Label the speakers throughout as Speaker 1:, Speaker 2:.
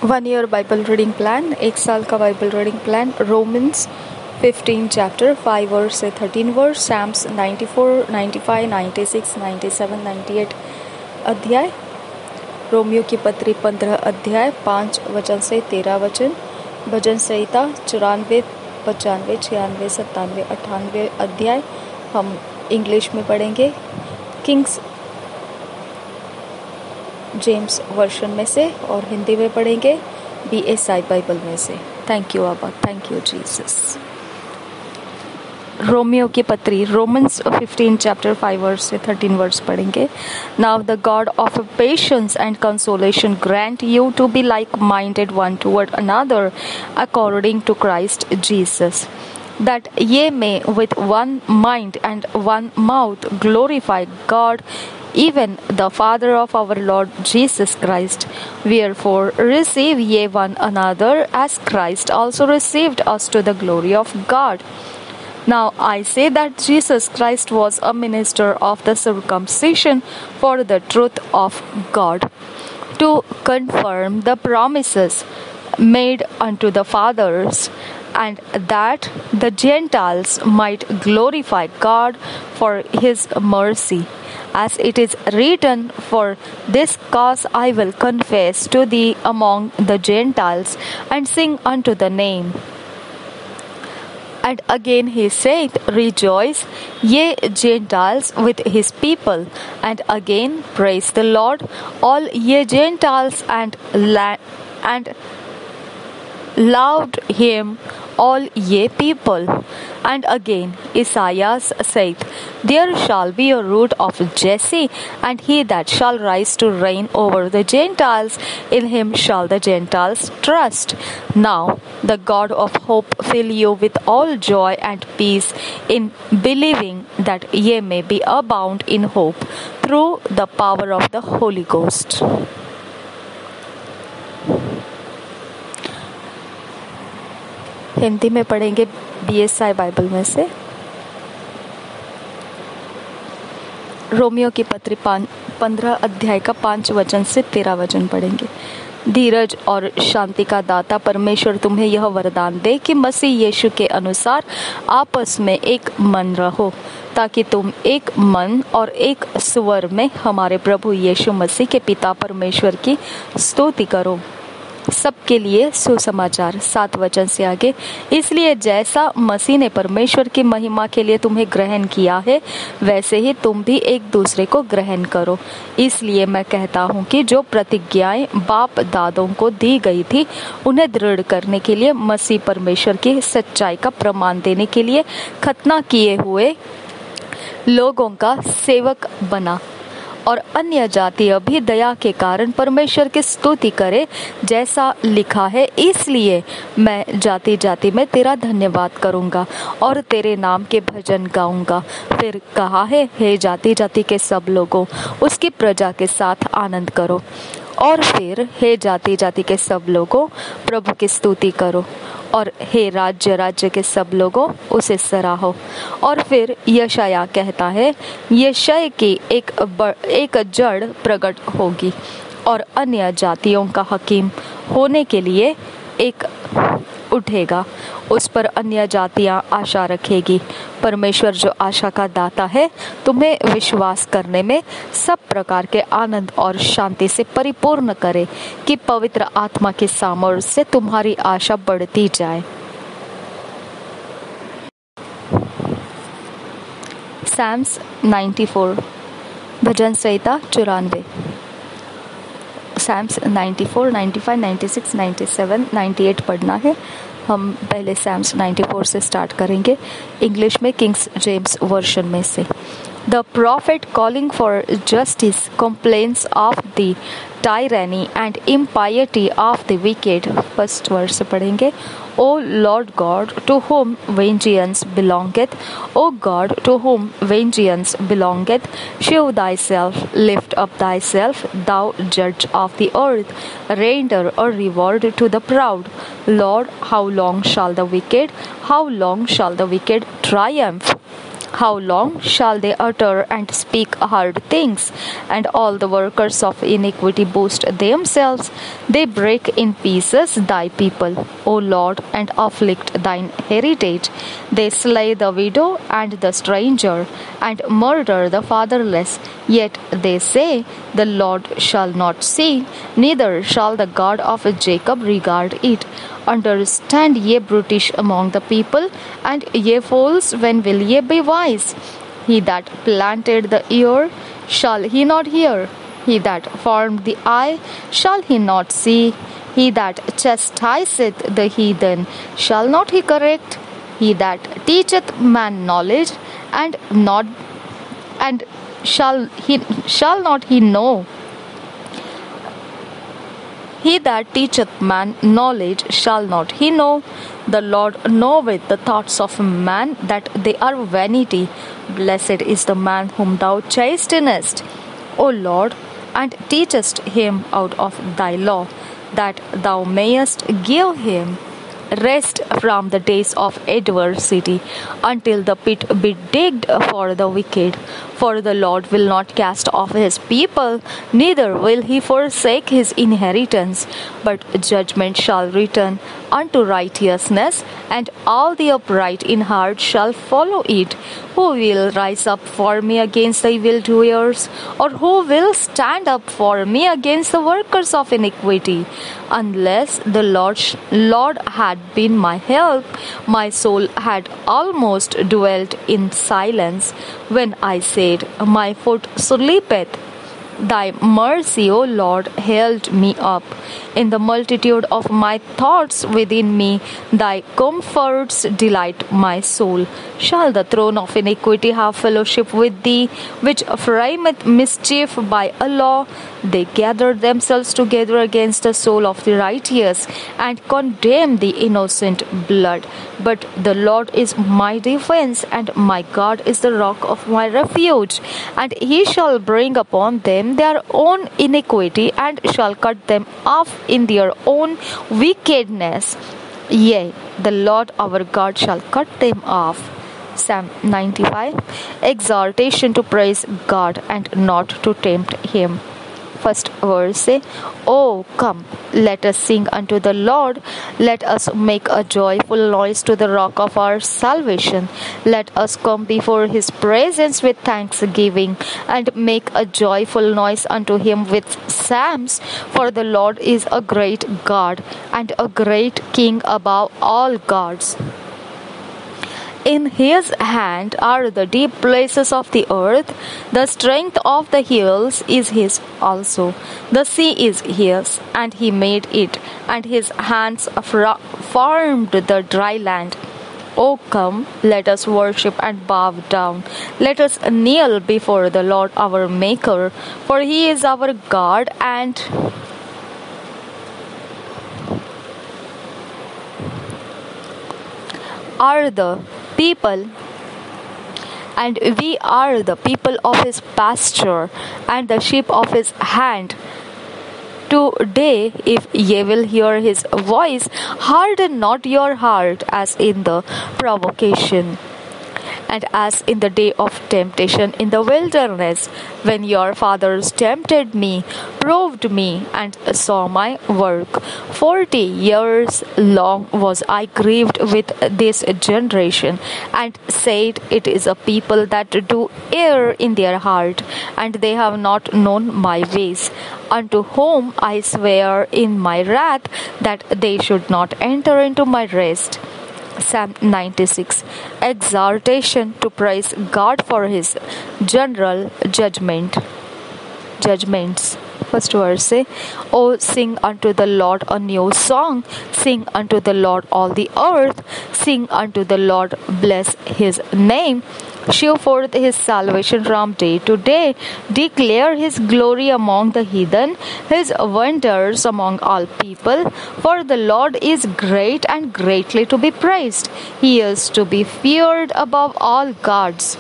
Speaker 1: 1 year Bible reading plan, 1 साल का Bible reading plan. Romans 15 chapter 5 verse से 13 verse, Sam's 94, 95, 96, 97, 98 अध्याय, रोमियो की पत्री 15 अध्याय 5 वचन से 13 वचन, भजन संहिता 94, 95, 96, 97, 98 अध्याय हम इंग्लिश में पढ़ेंगे, किंग्स जेम्स वर्शन में से, और हिंदी में पढ़ेंगे BSI बाइबल में से। थैंक यू अब्बा, थैंक यू जीसस। रोमियो की पत्री, रोमन्स 15 चैप्टर 5 वर्स से 13 वर्स पढ़ेंगे। Now the God of patience and consolation grant you to be like minded one toward another according to Christ Jesus, that ye may with one mind and one mouth glorify God, even the Father of our Lord Jesus Christ. Wherefore receive ye one another as Christ also received us to the glory of God. Now I say that Jesus Christ was a minister of the circumcision for the truth of God, to confirm the promises made unto the fathers, and that the Gentiles might glorify God for his mercy. As it is written, for this cause I will confess to thee among the Gentiles, and sing unto the name. And again he saith, rejoice, ye Gentiles, with his people. And again, praise the Lord, all ye Gentiles, and loved him, all ye people. And again Isaiah saith, there shall be a root of Jesse, and he that shall rise to reign over the Gentiles, in him shall the Gentiles trust. Now the God of hope fill you with all joy and peace in believing, that ye may be abound in hope through the power of the Holy Ghost. Hindi में पढ़ेंगे BSI Bible में से। Romeo की पत्री 15 अध्याय का 5 वचन से 13 वचन पढ़ेंगे। धीरज और शांति का दाता परमेश्वर तुम्हें यह वरदान दे कि मसीह यीशु के अनुसार आपस में एक मन रहो, ताकि तुम एक मन और एक स्वर में हमारे प्रभु यीशु मसीह के पिता परमेश्वर की स्तुति करो। सबके लिए सुसमाचार 7 वचन से आगे, इसलिए जैसा मसीह ने परमेश्वर की महिमा के लिए तुम्हें ग्रहण किया है, वैसे ही तुम भी एक दूसरे को ग्रहण करो। इसलिए मैं कहता हूँ कि जो प्रतिज्ञाएं बाप दादों को दी गई थी, उन्हें दृढ़ करने के लिए मसीह परमेश्वर की सच्चाई का प्रमाण देने के लिए खतना किए हुए लोगों का सेवक बना, और अन्य जातियां भी दया के कारण परमेश्वर की स्तुति करे, जैसा लिखा है, इसलिए मैं जाति जाति में तेरा धन्यवाद करूंगा और तेरे नाम के भजन गाऊंगा। फिर कहा है, हे जाति जाति के सब लोगों, उसकी प्रजा के साथ आनंद करो। और फिर हे जाति जाति के सब लोगों, प्रभु की स्तुति करो। और हे राज्य राज्य के सब लोगों, उसे सराहो। और फिर यशाया कहता है, यशय की एक जड़ प्रकट होगी, और अन्य जातियों का हकीम होने के लिए एक उठेगा, उस पर अन्य जातियां आशा रखेगी। परमेश्वर जो आशा का दाता है, तुम्हें विश्वास करने में सब प्रकार के आनंद और शांति से परिपूर्ण करे, कि पवित्र आत्मा की सामर्थ्य से तुम्हारी आशा बढ़ती जाए। सैम्स 94, भजन संहिता 94। सैम्स 94, 95, 96, 97, 98 पढ़ना है। हम पहले सैम्स 94 से स्टार्ट करेंगे, इंग्लिश में किंग्स जेम्स वर्शन में से। The prophet calling for justice complains of the tyranny and impiety of the wicked. First verse से पढ़ेंगे। O Lord God, to whom vengeance belongeth, O God, to whom vengeance belongeth, shew thyself, lift up thyself, thou judge of the earth, render a reward to the proud. Lord, how long shall the wicked triumph? How long shall they utter and speak hard things, and all the workers of iniquity boast themselves? They break in pieces thy people, O Lord, and afflict thine heritage. They slay the widow and the stranger, and murder the fatherless. Yet they say, the Lord shall not see, neither shall the God of Jacob regard it. Understand, ye brutish among the people, and ye fools, when will ye be wise? He that planted the ear, shall he not hear? He that formed the eye, shall he not see? He that chastiseth the heathen, shall not he correct? He that teacheth man knowledge, and not and shall not he know? He that teacheth man knowledge, shall not he know? The Lord knoweth the thoughts of man, that they are vanity. Blessed is the man whom thou chastenest, O Lord, and teachest him out of thy law, that thou mayest give him rest from the days of adversity, until the pit be digged for the wicked. For the Lord will not cast off his people, neither will he forsake his inheritance. But judgment shall return unto righteousness, and all the upright in heart shall follow it. Who will rise up for me against the evildoers? Or who will stand up for me against the workers of iniquity? Unless the Lord had been my help, my soul had almost dwelt in silence. When I said, my foot sleepeth, thy mercy, O Lord, held me up. In the multitude of my thoughts within me, thy comforts delight my soul. Shall the throne of iniquity have fellowship with thee, which frameth mischief by a law? They gather themselves together against the soul of the righteous, and condemn the innocent blood. But the Lord is my defense, and my God is the rock of my refuge. And he shall bring upon them their own iniquity, and shall cut them off in their own wickedness. Yea, the Lord our God shall cut them off. Psalm 95. Exhortation to praise God and not to tempt him. First verse say, Oh, come, let us sing unto the Lord. Let us make a joyful noise to the rock of our salvation. Let us come before his presence with thanksgiving, and make a joyful noise unto him with psalms. For the Lord is a great God, and a great King above all gods. In his hand are the deep places of the earth. The strength of the hills is his also. The sea is his, and he made it, and his hands formed the dry land. O come, let us worship and bow down. Let us kneel before the Lord our Maker, for he is our God, and are the people, and we are the people of his pasture, and the sheep of his hand. Today, if ye will hear his voice, harden not your heart as in the provocation, and as in the day of temptation in the wilderness, when your fathers tempted me, proved me, and saw my work. 40 years long was I grieved with this generation, and said, It is a people that do err in their heart, and they have not known my ways. Unto whom I swear in my wrath that they should not enter into my rest. Psalm 96. Exhortation to praise God for his general judgments. First verse say, O sing unto the Lord a new song. Sing unto the Lord all the earth. Sing unto the Lord, bless his name. Shew forth his salvation from day to day. Declare his glory among the heathen, his wonders among all people. For the Lord is great and greatly to be praised. He is to be feared above all gods.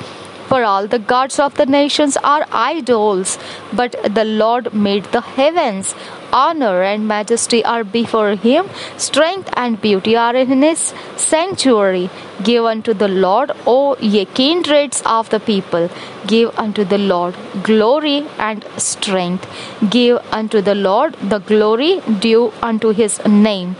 Speaker 1: For all the gods of the nations are idols, but the Lord made the heavens. Honor and majesty are before him, strength and beauty are in his sanctuary. Give unto the Lord, O ye kindreds of the people. Give unto the Lord glory and strength. Give unto the Lord the glory due unto his name.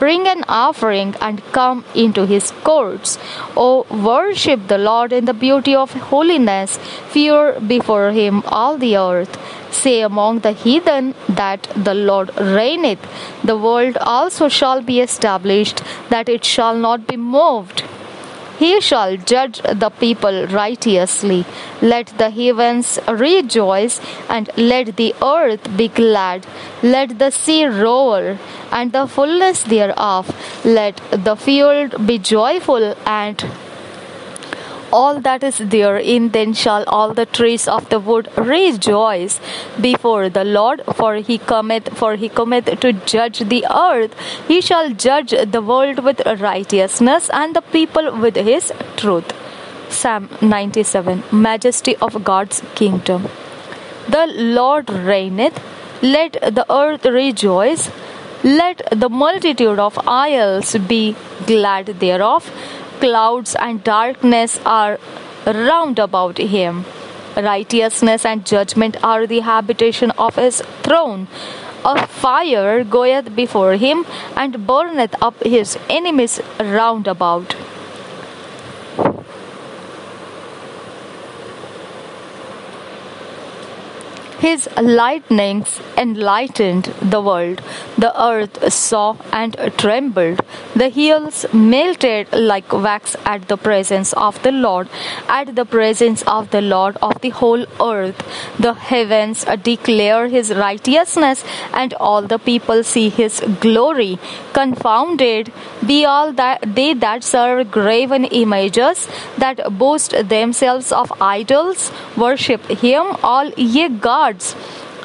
Speaker 1: Bring an offering and come into his courts. O worship the Lord in the beauty of holiness. Fear before him all the earth. Say among the heathen that the Lord reigneth. The world also shall be established, that it shall not be moved. He shall judge the people righteously. Let the heavens rejoice, and let the earth be glad. Let the sea roar, and the fullness thereof. Let the field be joyful, and all that is therein. Then shall all the trees of the wood rejoice before the Lord, for he cometh to judge the earth. He shall judge the world with righteousness, and the people with his truth. Psalm 97. Majesty of God's kingdom. The Lord reigneth. Let the earth rejoice. Let the multitude of isles be glad thereof. Clouds and darkness are round about him. Righteousness and judgment are the habitation of his throne. A fire goeth before him, and burneth up his enemies round about. His lightnings enlightened the world. The earth saw and trembled. The hills melted like wax at the presence of the Lord, at the presence of the Lord of the whole earth. The heavens declare his righteousness, and all the people see his glory. Confounded be all they that serve graven images, that boast themselves of idols. Worship him, all ye gods.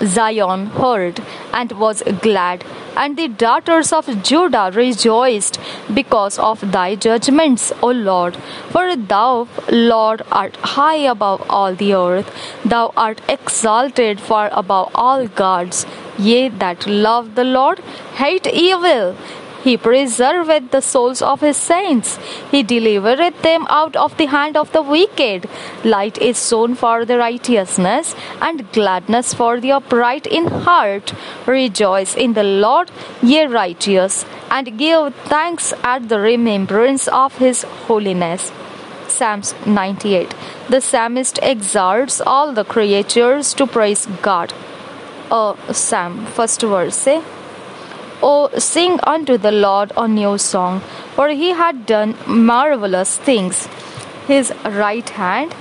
Speaker 1: Zion heard and was glad, and the daughters of Judah rejoiced because of thy judgments, O Lord. For thou, Lord, art high above all the earth. Thou art exalted far above all gods. Ye that love the Lord hate evil. He preserveth the souls of his saints. He delivereth them out of the hand of the wicked. Light is sown for the righteousness, and gladness for the upright in heart. Rejoice in the Lord, ye righteous, and give thanks at the remembrance of his holiness. Psalms 98. The psalmist exalts all the creatures to praise God. Psalm, first verse. O sing unto the Lord a new song, for he hath done marvelous things. His right hand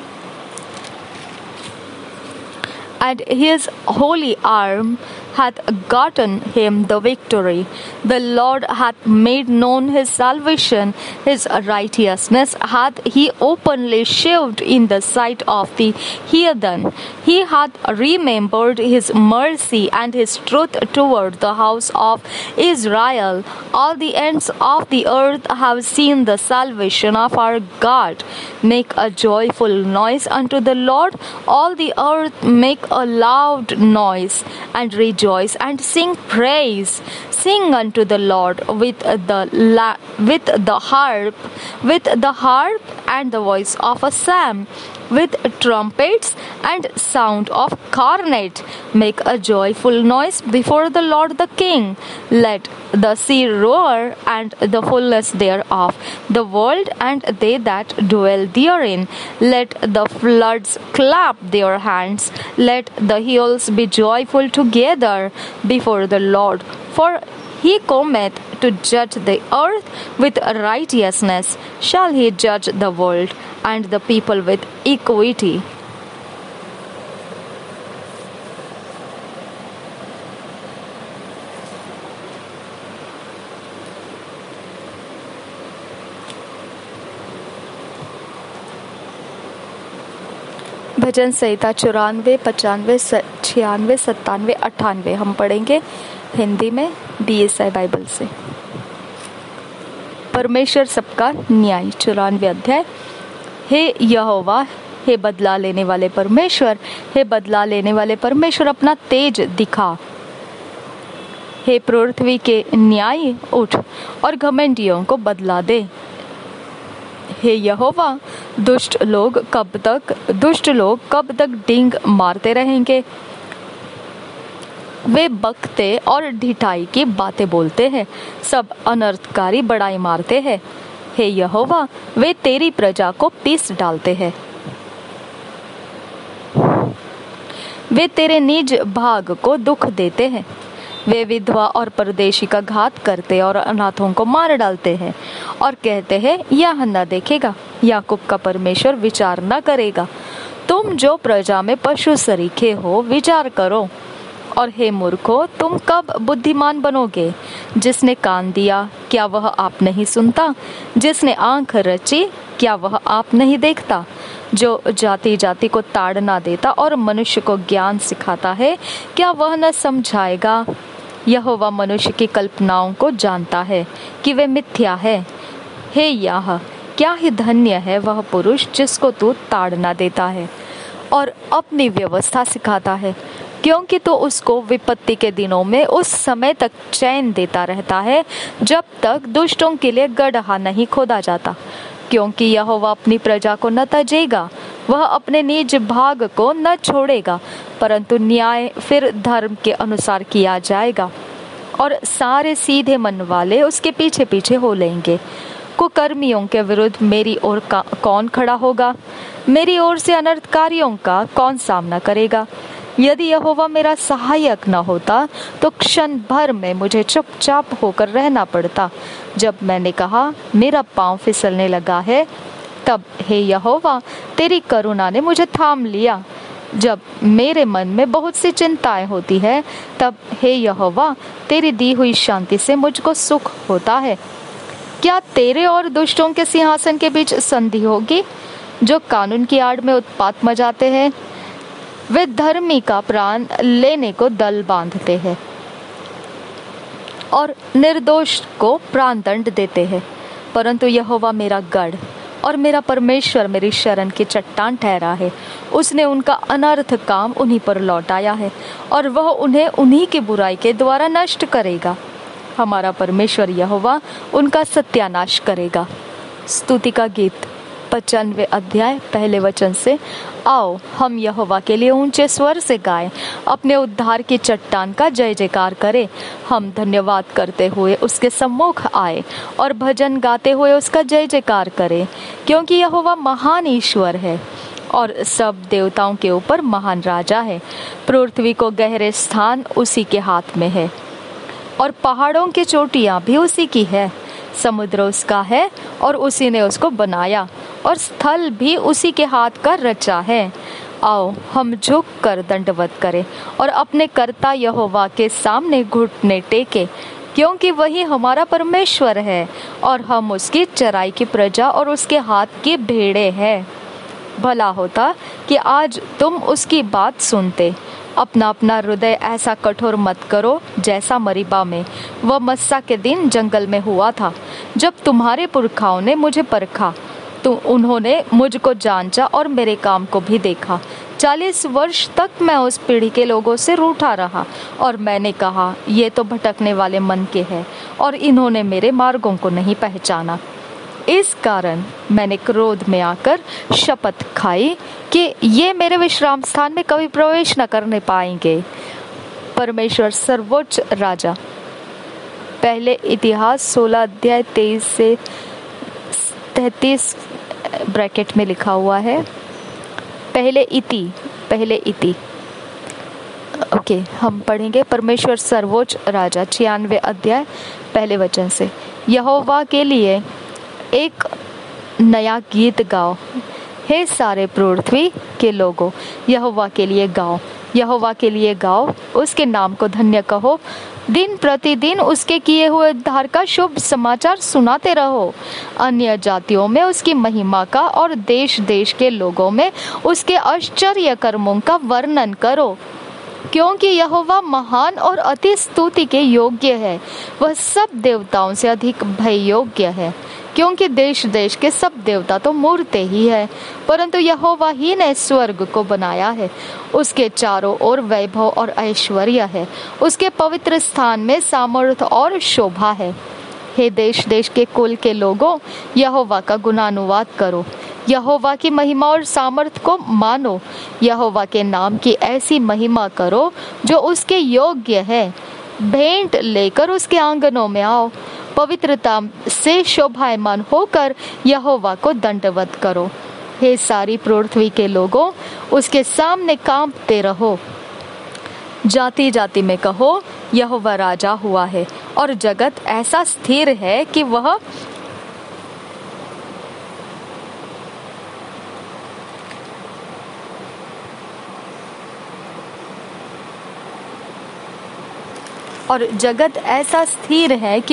Speaker 1: and his holy arm hath gotten him the victory. The Lord hath made known his salvation. His righteousness hath he openly shewed in the sight of the heathen. He hath remembered his mercy and his truth toward the house of Israel. All the ends of the earth have seen the salvation of our God. Make a joyful noise unto the Lord. All the earth make a loud noise, and rejoice and sing praise. Sing unto the Lord with the harp and the voice of a psalm, with trumpets and sound of cornet. Make a joyful noise before the Lord the King. Let the sea roar and the fullness thereof, the world and they that dwell therein. Let the floods clap their hands. Let the hills be joyful together before the Lord. For he cometh to judge the earth with righteousness. Shall he judge the world and the people with equity? भजन संहिता 94, 95, 96, 97, 98 हम पढ़ेंगे हिंदी में BSI Bible से। परमेश्वर सबका न्याय। 94 अध्याय। हे यहोवा, हे बदला लेने वाले परमेश्वर, हे बदला लेने वाले परमेश्वर, अपना तेज दिखा। हे पृथ्वी के न्यायी, उठ और घमंडियों को बदला दे। हे यहोवा, दुष्ट लोग कब तक डींग मारते रहेंगे? वे बकते और ढिठाई की बातें बोलते हैं, सब अनर्थकारी बड़ाई मारते हैं। हे यहोवा, वे तेरी प्रजा को पीस डालते हैं। वे तेरे निज भाग को दुख देते हैं। वे विधवा और परदेशी का घात करते और अनाथों को मार डालते हैं और कहते हैं, यह न देखेगा, याकूब का परमेश्वर विचार न करेगा। तुम जो प्रजा में पशु सरीखे हो, विचार करो। और हे मूर्खों, तुम कब बुद्धिमान बनोगे? जिसने कान दिया, क्या वह आप नहीं सुनता? जिसने आंख रची, क्या वह आप नहीं देखता? जो जाति जाति को ताड़ना देता और मनुष्य को ज्ञान सिखाता है, क्या वह न समझाएगा? यहोवा मनुष्य की कल्पनाओं को जानता है कि वे मिथ्या है। हे याह, क्या ही धन्य है वह पुरुष जिसको तू ताड़ना देता है और अपनी व्यवस्था सिखाता है, क्योंकि तू उसको विपत्ति के दिनों में उस समय तक चैन देता रहता है जब तक दुष्टों के लिए गड्ढा नहीं खोदा जाता। क्योंकि यहोवा अपनी प्रजा को न तजेगा, वह अपने निज भाग को न छोड़ेगा, परंतु न्याय फिर धर्म के अनुसार किया जाएगा और सारे सीधे मन वाले उसके पीछे पीछे हो लेंगे। कुकर्मियों के विरुद्ध मेरी ओर कौन खड़ा होगा? मेरी ओर से अनर्थकारियों का कौन सामना करेगा? यदि यहोवा मेरा सहायक न होता तो क्षण भर में मुझे चुपचाप होकर रहना पड़ता। जब मैंने कहा, मेरा पांव फिसलने लगा है, तब हे यहोवा, तेरी करुणा ने मुझे थाम लिया। जब मेरे मन में बहुत सी चिंताएं होती है, तब हे यहोवा, तेरी दी हुई शांति से मुझको सुख होता है। क्या तेरे और दुष्टों के सिंहासन के बीच संधि होगी, जो कानून की आड़ में उत्पात मचाते हैं? वे धर्मी का प्राण लेने को दल बांधते हैं और निर्दोष को प्राण दंड देते हैं, परंतु यहोवा मेरा गढ़ और मेरा परमेश्वर मेरी शरण की चट्टान ठहरा है। उसने उनका अनर्थ काम उन्हीं पर लौटाया है और वह उन्हें उन्हीं की बुराई के द्वारा नष्ट करेगा। हमारा परमेश्वर यहोवा उनका सत्यानाश करेगा। स्तुति का गीत 95 अध्याय पहले वचन से। आओ हम यहोवा के लिए ऊंचे स्वर से गाएं, अपने उद्धार की चट्टान का जय जयकार करें। हम धन्यवाद करते हुए उसके सम्मुख आए और भजन गाते हुए उसका जय जयकार करें, क्योंकि यहोवा महान ईश्वर है और सब देवताओं के ऊपर महान राजा है। पृथ्वी को गहरे स्थान उसी के हाथ में है और पहाड़ों की चोटियां भी उसी की है। समुद्र उसका है और उसी ने उसको बनाया और स्थल भी उसी के हाथ का रचा है। आओ हम झुक कर दंडवत करें और अपने कर्ता यहोवा के सामने घुटने टेके, क्योंकि वही हमारा परमेश्वर है और हम उसकी चराई की प्रजा और उसके हाथ की भेड़ें हैं। भला होता कि आज तुम उसकी बात सुनते। अपना अपना हृदय ऐसा कठोर मत करो जैसा मरीबा में वह मस्सा के दिन जंगल में हुआ था, जब तुम्हारे पुरखाओं ने मुझे परखा। तो उन्होंने मुझको जांचा और मेरे काम को भी देखा। 40 वर्ष तक मैं उस पीढ़ी के लोगों से रूठा रहा और मैंने कहा, ये तो भटकने वाले मन के हैं और इन्होंने मेरे मार्गों को नहीं पहचाना। इस कारण मैंने क्रोध में आकर शपथ खाई कि ये मेरे विश्राम स्थान में कभी प्रवेश न करने पाएंगे। परमेश्वर सर्वोच्च राजा। पहले इतिहास 16 अध्याय 23 से 33 ब्रैकेट में लिखा हुआ है। पहले इति ओके, हम पढ़ेंगे परमेश्वर सर्वोच्च राजा 96 अध्याय पहले वचन से। यहोवा के लिए एक नया गीत गाओ, हे सारे पृथ्वी के लोगों, यहोवा के लिए गाओ, यहोवा के लिए गाओ, उसके नाम को धन्य कहो। दिन प्रतिदिन उसके किए हुए उद्धार का शुभ समाचार सुनाते रहो। अन्य जातियों में उसकी महिमा का और देश देश के लोगों में उसके आश्चर्य कर्मों का वर्णन करो, क्योंकि यहोवा महान और अति स्तुति के योग्य है। वह सब देवताओं से अधिक भय योग्य है। क्योंकि देश देश के सब देवता तो मूर्तें ही है, परंतु यहोवा ही ने स्वर्ग को बनाया है। उसके चारों ओर वैभव और ऐश्वर्य है, उसके पवित्र स्थान में सामर्थ्य और शोभा है। हे देश देश के कुल के लोगों, यहोवा का गुणानुवाद करो, यहोवा की महिमा और सामर्थ को मानो। यहोवा के नाम की ऐसी महिमा करो जो उसके योग्य है। भेंट लेकर उसके आंगनों में आओ, पवित्रता से शोभायमान होकर यहोवा को दंडवत करो। हे सारी पृथ्वी के लोगों, उसके सामने कांपते रहो। जाति जाति में कहो, यहोवा राजा हुआ है, और जगत ऐसा स्थिर है कि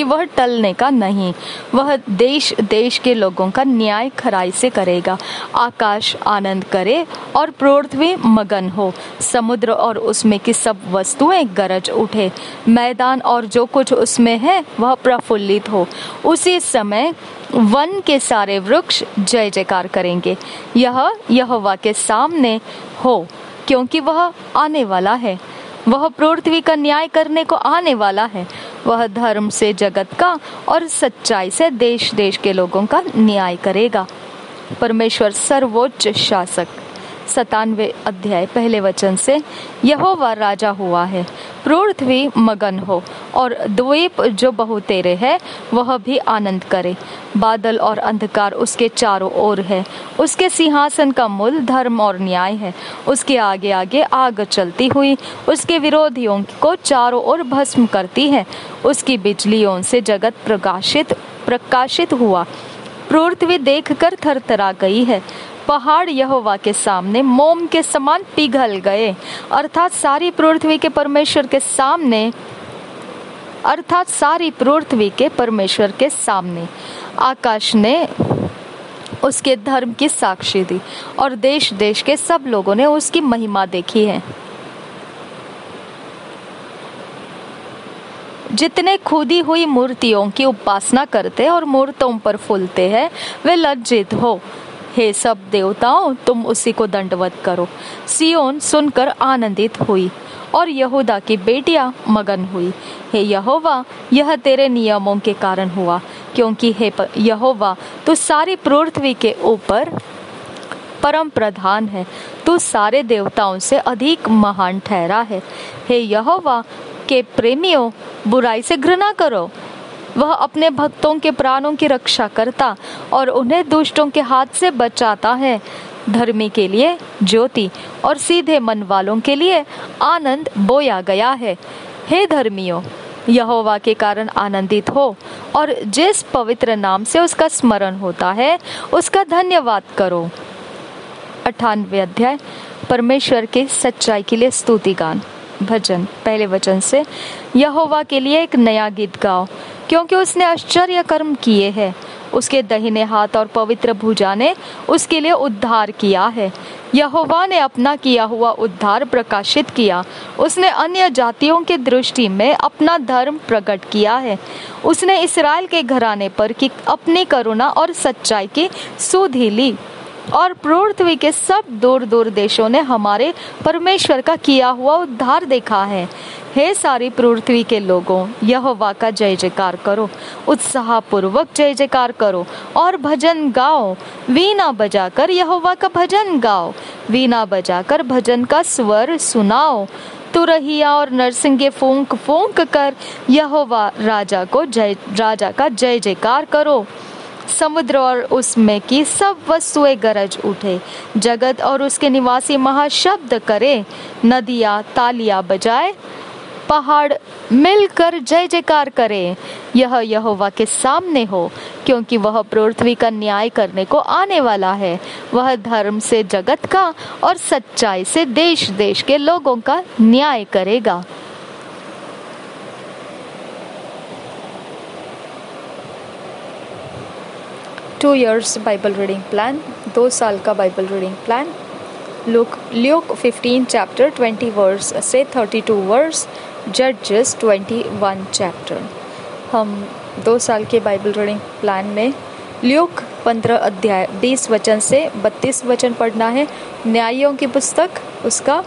Speaker 1: वह टलने का नहीं। वह देश देश के लोगों का न्याय खराई से करेगा। आकाश आनंद करे और पृथ्वी मगन हो, समुद्र और उसमें की सब वस्तुएं गरज उठे, मैदान और जो कुछ उसमें है वह प्रफुल्लित हो। उसी समय वन के सारे वृक्ष जय जयकार करेंगे। यह यहोवा के सामने हो, क्योंकि वह आने वाला है। वह पृथ्वी का न्याय करने को आने वाला है। वह धर्म से जगत का और सच्चाई से देश देश के लोगों का न्याय करेगा। परमेश्वर सर्वोच्च शासक। 97 अध्याय पहले वचन से, यहोवा राजा हुआ है। पृथ्वी मगन हो और द्वीप जो बहुतेरे है वह भी आनंद करे। बादल और अंधकार उसके चारों ओर है। उसके सिंहासन का मूल धर्म और न्याय है। उसके आगे आगे आग चलती हुई उसके विरोधियों को चारों ओर भस्म करती है। उसकी बिजलियों से जगत प्रकाशित हुआ। पृथ्वी देखकर थरथरा गई है। पहाड़ यहोवा के सामने मोम के समान पिघल गए, अर्थात सारी पृथ्वी के परमेश्वर के सामने। आकाश ने उसके धर्म की साक्षी दी और देश देश के सब लोगों ने उसकी महिमा देखी है। जितने खुदी हुई मूर्तियों की उपासना करते और मूर्तों पर फूलते हैं, वे लज्जित हो। हे सब देवताओं, तुम उसी को दंडवत करो। सियोन सुनकर आनंदित हुई और यहूदा की बेटियां मगन हुई। हे यहोवा, यह तेरे नियमों के कारण हुआ, क्योंकि हे यहोवा, तू सारी पृथ्वी के ऊपर परम प्रधान है। तू सारे देवताओं से अधिक महान ठहरा है। हे यहोवा के प्रेमियों, बुराई से घृणा करो। वह अपने भक्तों के प्राणों की रक्षा करता और उन्हें दुष्टों के हाथ से बचाता है। धर्मी के लिए ज्योति और सीधे मन वालों के लिए आनंद बोया गया है। हे धर्मियों, यहोवा के कारण आनंदित हो और जिस पवित्र नाम से उसका स्मरण होता है उसका धन्यवाद करो। 98 अध्याय परमेश्वर के सच्चाई के लिए स्तुति गान। भजन पहले वचन से, यहोवा के लिए एक नया गीत गाओ, क्योंकि उसने आश्चर्य कर्म किए हैं। उसके दाहिने हाथ और पवित्र भुजा ने उसके लिए उद्धार किया है। यहोवा ने अपना किया हुआ उद्धार प्रकाशित किया। उसने अन्य जातियों के दृष्टि में अपना धर्म प्रकट किया है। उसने इस्राएल के घराने पर की अपनी करुणा और सच्चाई की सुधि ली, और पृथ्वी के सब दूर दूर देशों ने हमारे परमेश्वर का किया हुआ उद्धार देखा है। हे सारी पृथ्वी के लोगों, यहोवा का जय जयकार करो, उत्साह पूर्वक जय जयकार करो और भजन गाओ। वीणा बजाकर यहोवा का भजन गाओ, वीणा बजाकर भजन का स्वर सुनाओ। तुरहिया और नरसिंगे फूंक फूंक कर यहोवा राजा का जय जयकार करो। समुद्र और उसमें की सब वस्तुएं गरज उठे, जगत और उसके निवासी महाशब्द करे। नदियां तालियां बजाए, पहाड़ मिलकर जय जयकार करे। यह यहोवा के सामने हो, क्योंकि वह पृथ्वी का न्याय करने को आने वाला है। वह धर्म से जगत का और सच्चाई से देश देश के लोगों का न्याय करेगा। Two years Bible reading plan, 2 साल का Bible reading plan. Luke 15 chapter 20 verse से 32 वर्स, जजेस 21 चैप्टर। हम 2 साल के बाइबल रीडिंग प्लान में ल्यूक 15 अध्याय 20 वचन से 32 वचन पढ़ना है। न्यायों की पुस्तक उसका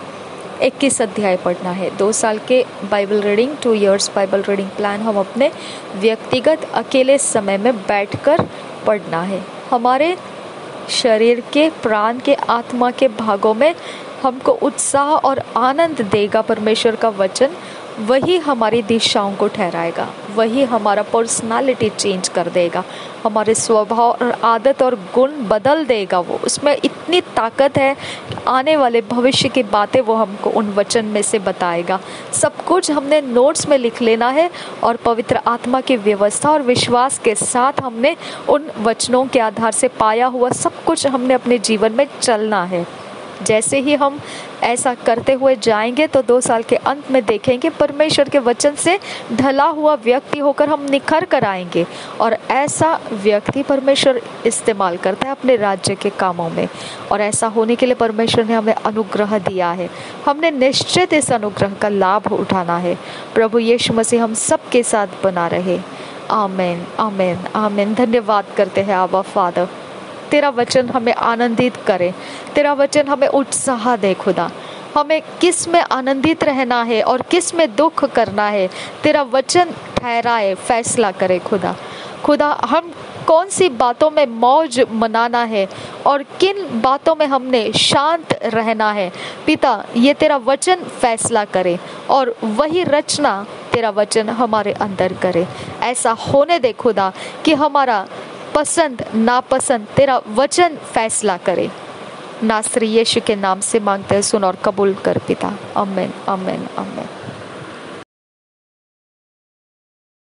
Speaker 1: 21 अध्याय पढ़ना है। 2 साल के Bible reading 2 years Bible reading plan हम अपने व्यक्तिगत अकेले समय में बैठकर पढ़ना है। हमारे शरीर के, प्राण के, आत्मा के भागों में हमको उत्साह और आनंद देगा परमेश्वर का वचन। वही हमारी दिशाओं को ठहराएगा, वही हमारा पर्सनालिटी चेंज कर देगा, हमारे स्वभाव और आदत और गुण बदल देगा। वो उसमें इतनी ताकत है, आने वाले भविष्य की बातें वो हमको उन वचन में से बताएगा। सब कुछ हमने नोट्स में लिख लेना है और पवित्र आत्मा की व्यवस्था और विश्वास के साथ हमने उन वचनों के आधार से पाया हुआ सब कुछ हमने अपने जीवन में चलना है। जैसे ही हम ऐसा करते हुए जाएंगे तो 2 साल के अंत में देखेंगे परमेश्वर के वचन से ढला हुआ व्यक्ति होकर हम निखर कर आएंगे। और ऐसा व्यक्ति परमेश्वर इस्तेमाल करता है अपने राज्य के कामों में, और ऐसा होने के लिए परमेश्वर ने हमें अनुग्रह दिया है। हमने निश्चित इस अनुग्रह का लाभ उठाना है। प्रभु यीशु मसीह हम सबके साथ बना रहे। आमीन, आमीन, आमीन। धन्यवाद करते हैं आबा फादर, तेरा वचन हमें आनंदित करे, तेरा वचन हमें उत्साह दे खुदा। हमें किस में आनंदित रहना है और किस में दुख करना है, तेरा वचन ठहराए, फैसला करे खुदा। खुदा हम कौन सी बातों में मौज मनाना है और किन बातों में हमने शांत रहना है, पिता ये तेरा वचन फैसला करे और वही रचना तेरा वचन हमारे अंदर करे। ऐसा होने दे खुदा कि हमारा पसंद नापसंद तेरा वचन फैसला करे। नासरी यीशु के नाम से मांगते हैं, सुन और कबूल कर पिता। आमीन, आमीन, आमीन।